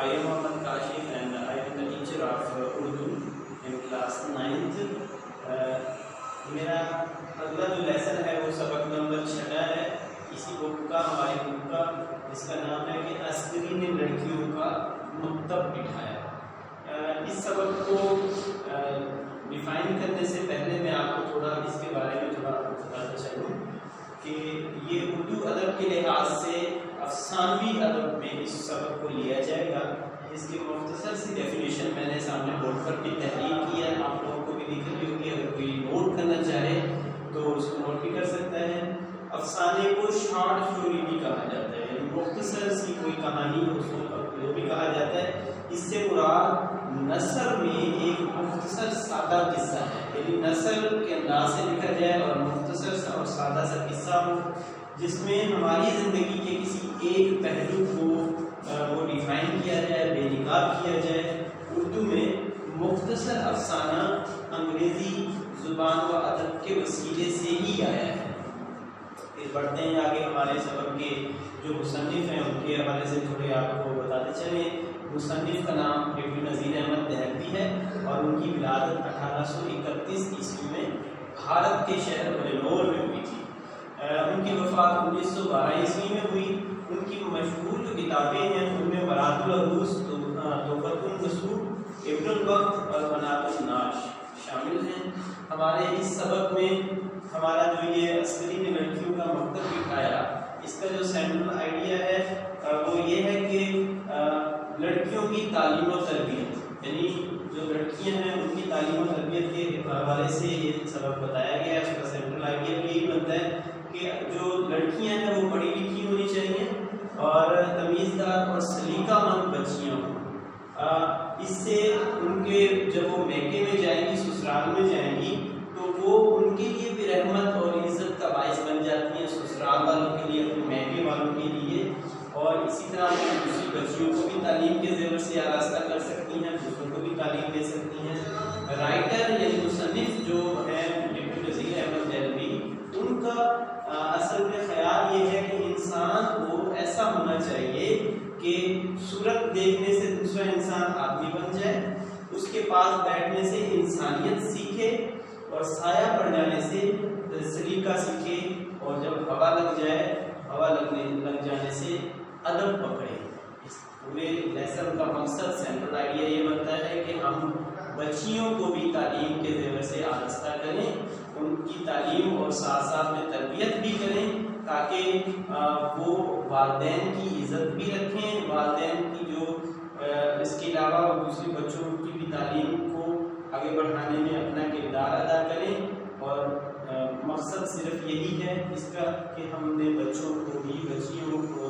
I am Mohammad Kashif and I am the teacher of Urdu in class 9th. मेरा अगला जो lesson है वो सबक नंबर 6 है इसी बुक का, हमारी बुक का, जिसका नाम है कि अस्करी ने लड़कियों का मकतब बिठाया। इस सबक को डिफाइन करने से पहले मैं आपको थोड़ा इसके बारे में थोड़ा बताना चाहूँ कि ये उर्दू अदब के लिहाज से अफसानवी अदब में इस सबक को लिया जाएगा। इसकी मुख्तसर सी डेफिनेशन मैंने सामने बोर्ड पर भी तहरीर की है, आप लोगों को भी दिख रही होगी। अगर कोई नोट करना चाहे तो उसको नोट भी कर सकता है। अफसाने को शॉर्ट स्टोरी भी कहा जाता है, यानी मुख्तसर सी कोई कहानी उसको भी कहा जाता है। इससे मुराद नसर में एक मुख्तसर सादा किस्सा है, यानी नसर के अंदाज से लिखा जाए और मुख्तसर सा और सादा सा किस्सा हो जिसमें हमारी ज़िंदगी के किसी एक पहलू को वो डिफाइन किया जाए, बेनिकाब किया जाए। उर्दू में मुख्तसर अफसाना अंग्रेज़ी ज़ुबान व अदब के वसीले से ही आया है। फिर बढ़ते हैं आगे, हमारे सबक के जो मुसन्निफ़ हैं उनके हवाले से थोड़े आपको बताते चलें। मुसन्निफ़ का नाम डॉक्टर नज़ीर अहमद दहलवी है और उनकी विलादत 1831 ईस्वी में भारत के शहर बरेलौर में हुई थी। उनकी वफ़ात 1912 ईस्वी में हुई। उनकी मशहूर जो किताबें हैं उनमें मरातुल अरूस, तोहफ़तुल मसूद, इब्नुल वक्त और बनातुन नाश शामिल हैं। हमारे इस सबक में हमारा जो ये अस्करी ने लड़कियों का मकतब बिठाया, इसका जो सेंट्रल आइडिया है वो ये है कि लड़कियों की तालीम और तरबियत, यानी जो लड़कियां हैं उनकी तालीम और तरबियत के हवाले से ये सबक बताया गया है। उसका सेंट्रल आइडिया भी यही बनता है कि जो लड़कियां हैं वो पढ़ी लिखी होनी चाहिए और तमीज़दार और सलीकामंद बच्चियां हों। इससे उनके जब वो मैके में जाएंगी, ससुराल में जाएंगी, तो वो उनके लिए भी रहमत और इज़्ज़त का बाइस बन जाती हैं, ससुराल वालों के लिए, अपने मैके वालों के लिए। और इसी तरह वो दूसरी बच्चियों को भी तालीम के ज़ेवर से आरास्ता कर सकती हैं, दूसरों को भी तालीम दे सकती हैं। राइटर यानी मुसन्निफ़ जो है डॉक्टर नज़ीर अहमद दहलवी, उनका असल में ख्याल ये है कि इंसान को ऐसा होना चाहिए कि सूरत देखने से दूसरा इंसान आदमी बन जाए, उसके पास बैठने से इंसानियत सीखे और साया पड़ जाने से सलीका सीखे, और जब हवा लग जाए, हवा लग जाने से अदब पकड़े। इस पूरे लेसन का मकसद, सेंट्रल आइडिया ये बनता है कि हम बच्चियों को भी तालीम के ज़ेवर से आरास्ता करें, उनकी तालीम और साथ साथ में तरबियत भी करें, ताकि वो वालिदैन की इज़्ज़त भी रखें, वालिदैन की जो इसके अलावा दूसरे बच्चों की भी तालीम को आगे बढ़ाने में अपना किरदार अदा करें। और मकसद सिर्फ यही है इसका कि हमने बच्चों को भी, बच्चियों को